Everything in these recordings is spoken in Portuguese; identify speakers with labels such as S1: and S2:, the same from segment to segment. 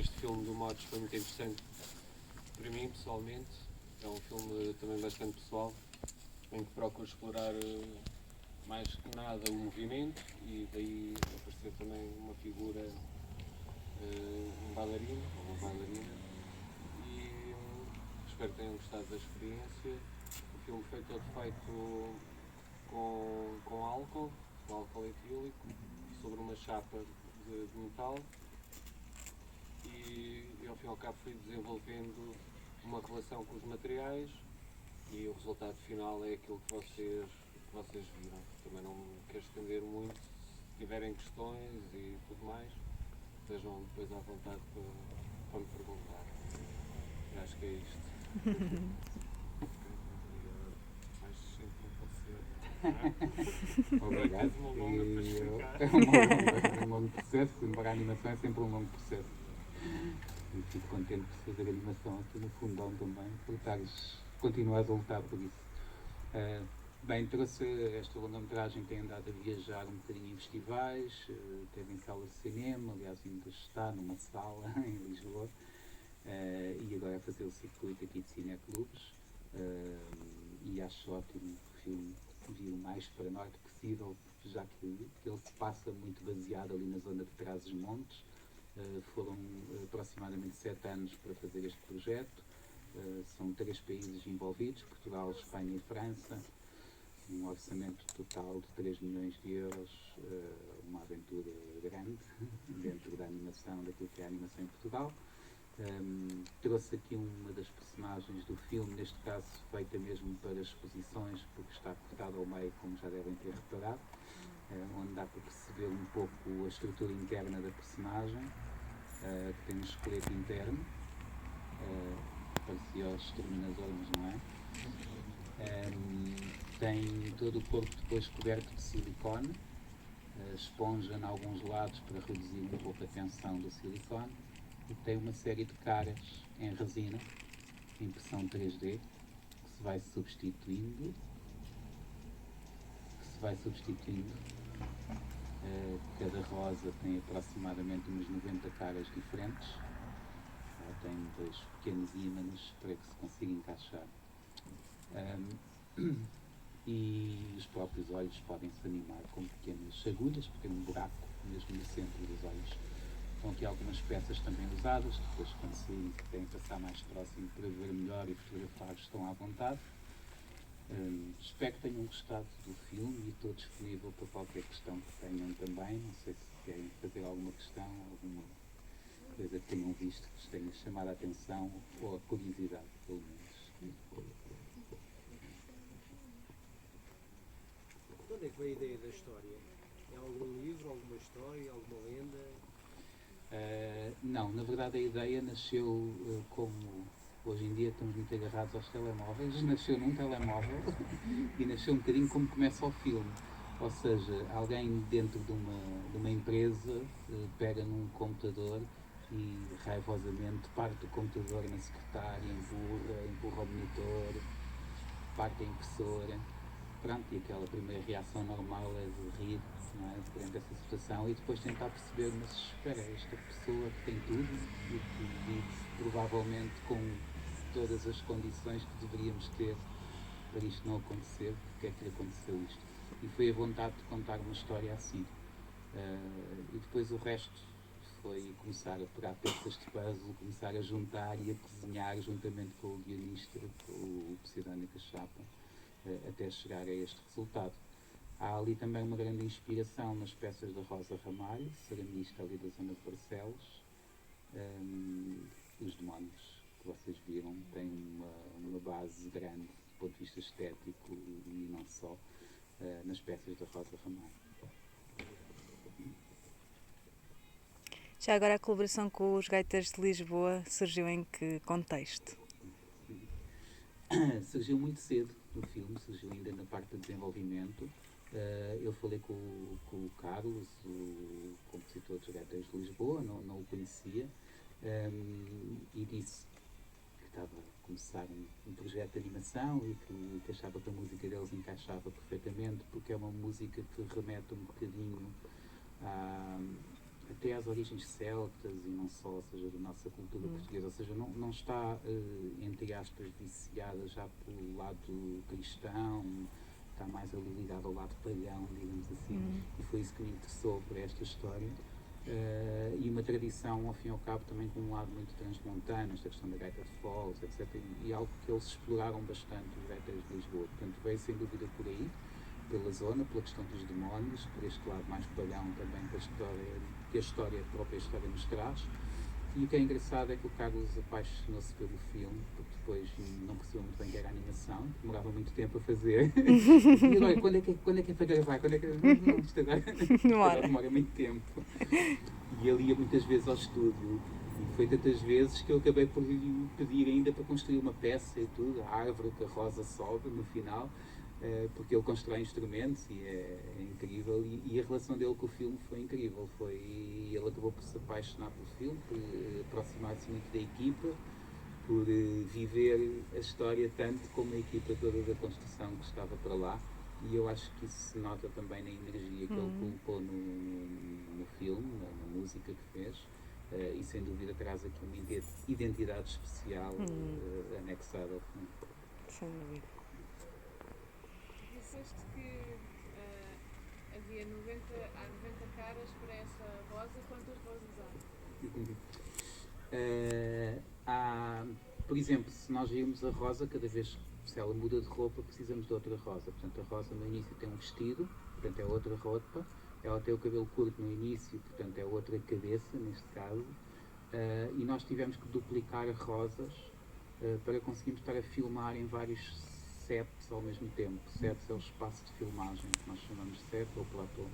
S1: este filme do Motos foi muito interessante para mim, pessoalmente. É um filme também bastante pessoal, em que procuro explorar mais que nada o movimento, e daí aparecer também uma figura, um bailarino, ou uma bailarina, e espero que tenham gostado da experiência. O filme foi todo feito com álcool etílico, sobre uma chapa de metal, e ao fim e ao cabo fui desenvolvendo uma relação com os materiais, e o resultado final é aquilo que vocês viram. Também não me quero estender muito. Se tiverem questões e tudo mais, estejam depois à vontade para me perguntar. Eu acho que é isto. Mais simples não pode ser.
S2: Obrigado.
S1: Uma longa para explicar.
S2: É um longo processo, embora a animação é sempre um longo processo. E fico contente por fazer animação aqui no Fundão também, por continuares a lutar por isso. Bem, trouxe esta longa-metragem, tem andado a viajar um bocadinho em festivais, teve em salas de cinema, aliás ainda está numa sala em Lisboa, e agora a fazer o circuito aqui de cineclubes, e acho ótimo que o filme vir o mais para norte possível, já que ele se passa muito baseado ali na zona de Trás-os-Montes. Foram aproximadamente 7 anos para fazer este projeto. São 3 países envolvidos, Portugal, Espanha e França, um orçamento total de 3 milhões de euros, uma aventura grande dentro da animação, daquilo que é a animação em Portugal. Trouxe aqui uma das personagens do filme, neste caso feita mesmo para exposições, porque está cortada ao meio, como já devem ter reparado, onde dá para perceber um pouco a estrutura interna da personagem, que tem um esqueleto interno, parecia o Exterminador, mas não é. Tem todo o corpo depois coberto de silicone, esponja em alguns lados para reduzir um pouco a tensão do silicone, e tem uma série de caras em resina, impressão 3D, que se vai substituindo. Cada rosa tem aproximadamente umas 90 caras diferentes. Ela tem 2 pequenos ímãs para que se consiga encaixar. E os próprios olhos podem se animar com pequenas agulhas, porque tem um buraco mesmo no centro dos olhos. Estão aqui algumas peças também usadas, depois quando se querem passar mais próximo para ver melhor e fotografar, estão à vontade. Espero que tenham gostado do filme e estou disponível para qualquer questão que tenham também. Não sei se querem fazer alguma questão, alguma coisa que tenham visto que vos tenha chamado a atenção, ou a curiosidade, pelo menos.
S3: De onde é que veio a ideia da história? É algum livro, alguma história, alguma lenda?
S2: Não, na verdade a ideia nasceu como hoje em dia estamos muito agarrados aos telemóveis, nasceu num telemóvel e nasceu um bocadinho como começa o filme. Ou seja, alguém dentro de uma empresa pega num computador e raivosamente parte o computador na secretária, empurra o monitor, parte a impressora. Pronto, e aquela primeira reação normal é de rir, não é, perante essa situação, e depois tentar perceber, mas espera, esta pessoa que tem tudo e que vive provavelmente com todas as condições que deveríamos ter para isto não acontecer, porque é que lhe aconteceu isto? E foi a vontade de contar uma história assim. E depois o resto foi começar a pegar peças de puzzle, começar a juntar e a cozinhar juntamente com o guionista, com o Pseudónica Chapa, até chegar a este resultado. Há ali também uma grande inspiração nas peças da Rosa Ramalho, ceramista ali da zona de Barcelos. Os demónios que vocês viram têm uma base grande do ponto de vista estético e não só nas peças da Rosa Ramalho.
S4: Já agora a colaboração com os Gaitas de Lisboa surgiu em que contexto?
S2: Surgiu muito cedo no filme, surgiu ainda na parte de desenvolvimento. Eu falei com o Carlos, o compositor dos Gaitas de Lisboa, não o conhecia, e disse que estava a começar um projeto de animação e que achava que a música deles encaixava perfeitamente, porque é uma música que remete um bocadinho a até às origens celtas e não só, ou seja, da nossa cultura portuguesa, ou seja, não está, entre aspas, viciada já pelo lado cristão, está mais ali ligado ao lado pagão, digamos assim, e foi isso que me interessou por esta história. E uma tradição, ao fim e ao cabo, também com um lado muito transmontano, esta questão da gaita de foles, etc. E algo que eles exploraram bastante, os gaiteiros de Lisboa. Portanto, veio sem dúvida por aí, pela zona, pela questão dos demónios, por este lado mais pagão também que a própria história nos traz. E o que é engraçado é que o Carlos apaixonou-se pelo filme, porque depois não percebeu muito bem que era animação, demorava muito tempo a fazer. E agora, quando é que é para gravar? Quando é que... Não, isto agora demora muito tempo. E ele ia muitas vezes ao estúdio. E foi tantas vezes que eu acabei por lhe pedir ainda para construir uma peça e tudo, a árvore que a Rosa sobe no final, porque ele constrói instrumentos e é incrível. E a relação dele com o filme foi incrível. Ele acabou por se apaixonar pelo filme, por aproximar-se muito da equipa, por viver a história tanto como a equipa toda da construção que estava para lá. E eu acho que isso se nota também na energia que ele colocou no filme, na música que fez. E sem dúvida traz aqui uma identidade especial anexada ao filme.
S4: Sem dúvida.
S5: Disseste que havia 90 caras para essa rosa. Quantas rosas há?
S2: Por exemplo, se nós virmos a Rosa, cada vez se ela muda de roupa, precisamos de outra Rosa. Portanto, a Rosa no início tem um vestido, portanto é outra roupa. Ela tem o cabelo curto no início, portanto é outra cabeça, neste caso. E nós tivemos que duplicar rosas para conseguirmos estar a filmar em vários sets ao mesmo tempo. Sets é o espaço de filmagem, que nós chamamos de set ou platô.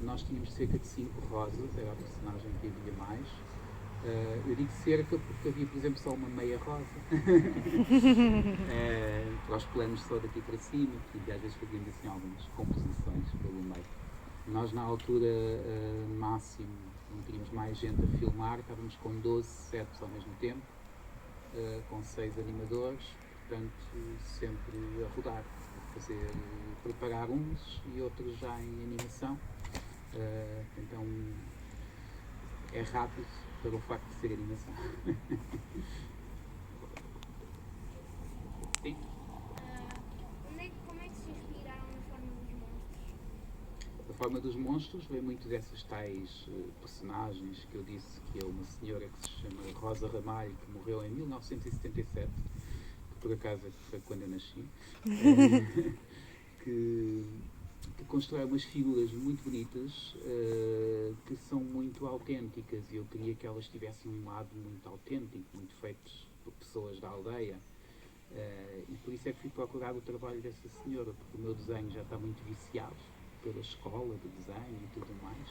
S2: Nós tínhamos cerca de 5 rosas, era a personagem que havia mais. Eu digo cerca porque havia, por exemplo, só uma meia rosa para os planos só daqui para cima, e às vezes fazíamos assim algumas composições pelo meio. Nós na altura máximo, não tínhamos mais gente a filmar, estávamos com 12 sets ao mesmo tempo, com 6 animadores, portanto sempre a rodar, preparar uns e outros já em animação. Então é rápido pelo facto de ser animação. Sim.
S6: Como é que se inspiraram na forma dos monstros?
S2: A forma dos monstros vem muito dessas tais personagens que eu disse, que é uma senhora que se chama Rosa Ramalho, que morreu em 1977, que por acaso foi quando eu nasci, que constrói umas figuras muito bonitas, que são muito autênticas, e eu queria que elas tivessem um lado muito autêntico, muito feitos por pessoas da aldeia. E por isso é que fui procurar o trabalho dessa senhora, porque o meu desenho já está muito viciado pela escola de desenho e tudo mais,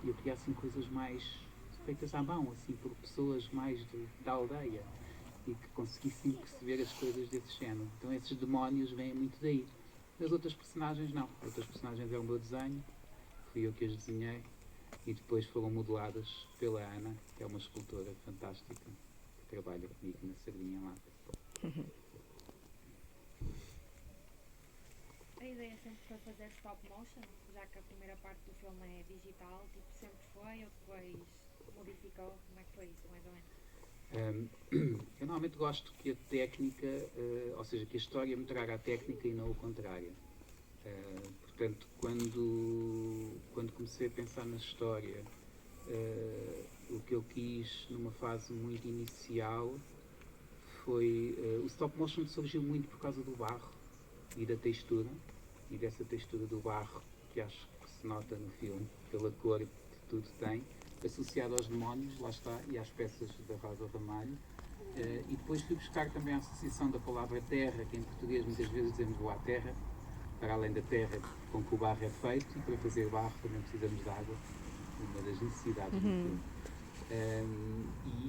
S2: e eu queria assim coisas mais feitas à mão, assim por pessoas mais da aldeia, e que conseguissem perceber as coisas desse género. Então esses demónios vêm muito daí. As outras personagens não, as outras personagens é o meu desenho, fui eu que as desenhei, e depois foram modeladas pela Ana, que é uma escultora fantástica, que trabalha comigo na Sardinha lá.
S6: A ideia sempre foi fazer stop motion, já que a primeira parte do filme é digital, tipo, sempre foi, ou depois modificou? Como é que foi isso, mais ou menos?
S2: Eu normalmente gosto que a técnica, ou seja, que a história me traga a técnica e não o contrário. Portanto, quando comecei a pensar na história, o que eu quis numa fase muito inicial foi... o stop motion surgiu muito por causa do barro e da textura, e dessa textura do barro que acho que se nota no filme, pela cor que tudo tem, associado aos demónios, lá está, e às peças da Rosa Ramalho. E depois fui buscar também a associação da palavra terra, que em português muitas vezes dizemos boa terra, para além da terra com que o barro é feito, e para fazer barro também precisamos de água, uma das necessidades do filme.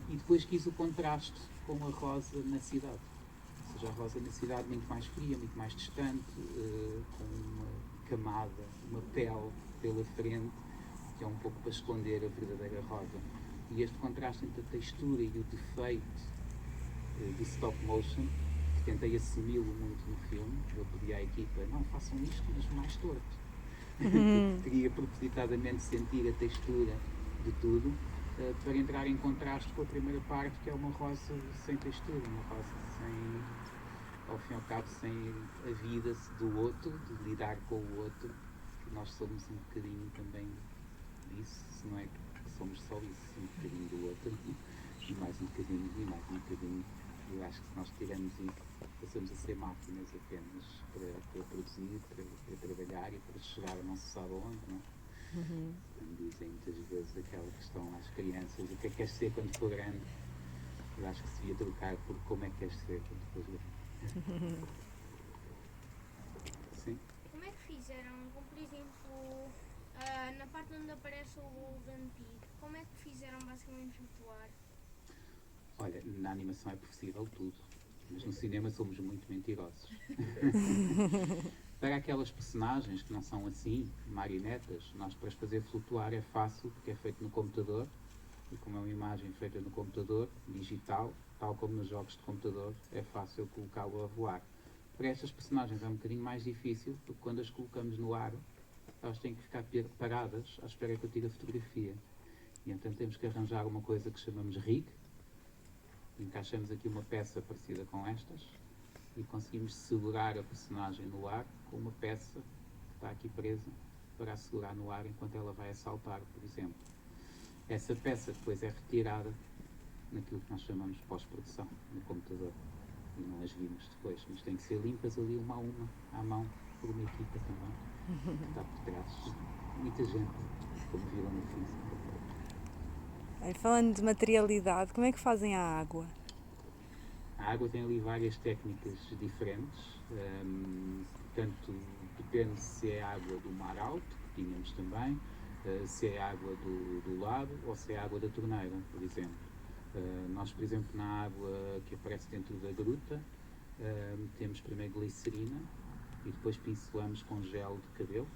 S2: E depois quis o contraste com a rosa na cidade. Ou seja, a rosa na cidade muito mais fria, muito mais distante, com uma camada, uma pele pela frente, que é um pouco para esconder a verdadeira rosa. E este contraste entre a textura e o defeito do stop motion, que tentei assumi-lo muito no filme, eu pedi à equipa, não, façam isto, mas mais torto. Queria propositadamente sentir a textura de tudo, para entrar em contraste com a primeira parte, que é uma rosa sem textura, uma rosa sem, ao fim e ao cabo, sem a vida do outro, de lidar com o outro. Nós somos um bocadinho também disso, se não é que somos só isso, um bocadinho do outro, e mais um bocadinho, e mais um bocadinho. Eu acho que se nós tiramos isso, passamos a ser máquinas apenas para produzir, para trabalhar e para chegar a não se sabe onde, não é? Como dizem muitas vezes aquela questão às crianças, o que é que queres ser quando for grande? Eu acho que se devia trocar por como é que queres ser quando for grande. Sim?
S7: Como é que fizeram, como por exemplo, na parte onde aparece o vampiro, como é que fizeram basicamente flutuar?
S2: Olha, na animação é possível tudo, mas no cinema somos muito mentirosos. Para aquelas personagens que não são assim, marionetas, nós para as fazer flutuar é fácil, porque é feito no computador, e como é uma imagem feita no computador, digital, tal como nos jogos de computador, é fácil colocá-lo a voar. Para estas personagens é um bocadinho mais difícil, porque quando as colocamos no ar, elas têm que ficar paradas à espera que eu tire a fotografia. E então temos que arranjar uma coisa que chamamos rig, encaixamos aqui uma peça parecida com estas, e conseguimos segurar a personagem no ar com uma peça que está aqui presa para a segurar no ar enquanto ela vai a saltar, por exemplo. Essa peça depois é retirada naquilo que nós chamamos de pós-produção no computador e não as vimos depois, mas tem que ser limpas ali uma a uma, à mão, por uma equipa também que está por trás. Muita gente, como viram no físico.
S4: Falando de materialidade, como é que fazem a água?
S2: A água tem ali várias técnicas diferentes, portanto depende se é água do mar alto, que tínhamos também, se é água do lago ou se é água da torneira, por exemplo. Nós, por exemplo, na água que aparece dentro da gruta, temos primeiro glicerina e depois pincelamos com gel de cabelo.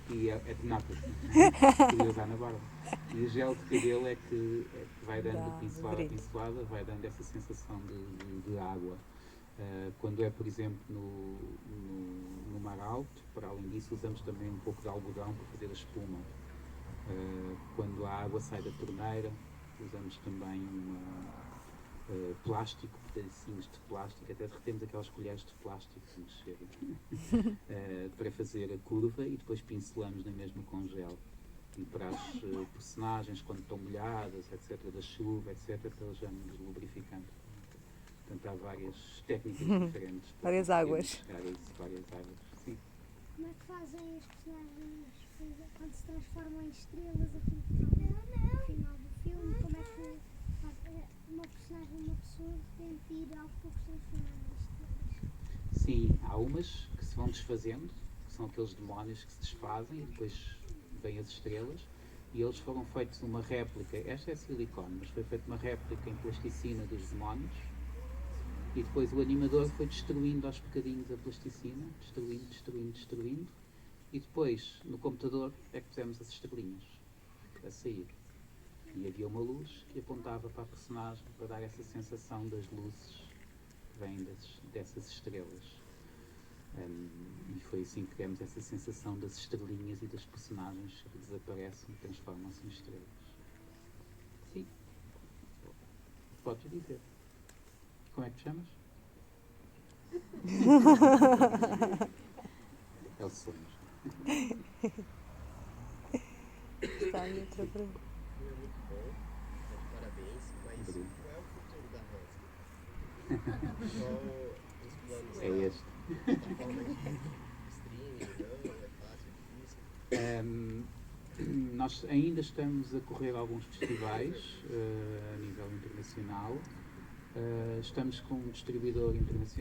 S2: E é de nata, queria usar na barba. E o gel de cabelo é que vai dando pincelada a pincelada, vai dando essa sensação de água. Quando é, por exemplo, no mar alto, para além disso, usamos também um pouco de algodão para fazer a espuma. Quando a água sai da torneira, usamos também plástico, pedacinhos de plástico, até derretemos aquelas colheres de plástico que nos chegam, para fazer a curva e depois pincelamos na mesma com gel. E para as personagens, quando estão molhadas, etc., da chuva, etc., para eles vamos lubrificando. Portanto, há várias técnicas diferentes.
S4: Várias águas.
S2: Várias águas, sim.
S7: Como é que fazem as personagens quando se transformam em estrelas aqui no final do filme? Como é que uma personagem, uma pessoa tem de ir aos poucos transformando em estrelas?
S2: Sim, há umas que se vão desfazendo, que são aqueles demónios que se desfazem e depois vêm as estrelas, e eles foram feitos uma réplica, esta é silicone, mas foi feita uma réplica em plasticina dos demónios, e depois o animador foi destruindo aos bocadinhos a plasticina, destruindo, e depois no computador é que pusemos as estrelinhas a sair. E havia uma luz que apontava para a personagem para dar essa sensação das luzes que vêm dessas estrelas. E foi assim que tivemos essa sensação das estrelinhas e das personagens que desaparecem e transformam-se em estrelas. Sim. Podes dizer. Como é que te chamas? É o sonho.
S4: Está aí outra pergunta.
S3: Muito bom, parabéns, mas
S2: Obrigado.
S3: qual é o futuro da Rosa? Qual os planos
S2: É
S3: lá?
S2: este.
S3: Plataforma de streaming, não? É fácil, difícil?
S2: Nós ainda estamos a correr alguns festivais a nível internacional. Estamos com um distribuidor internacional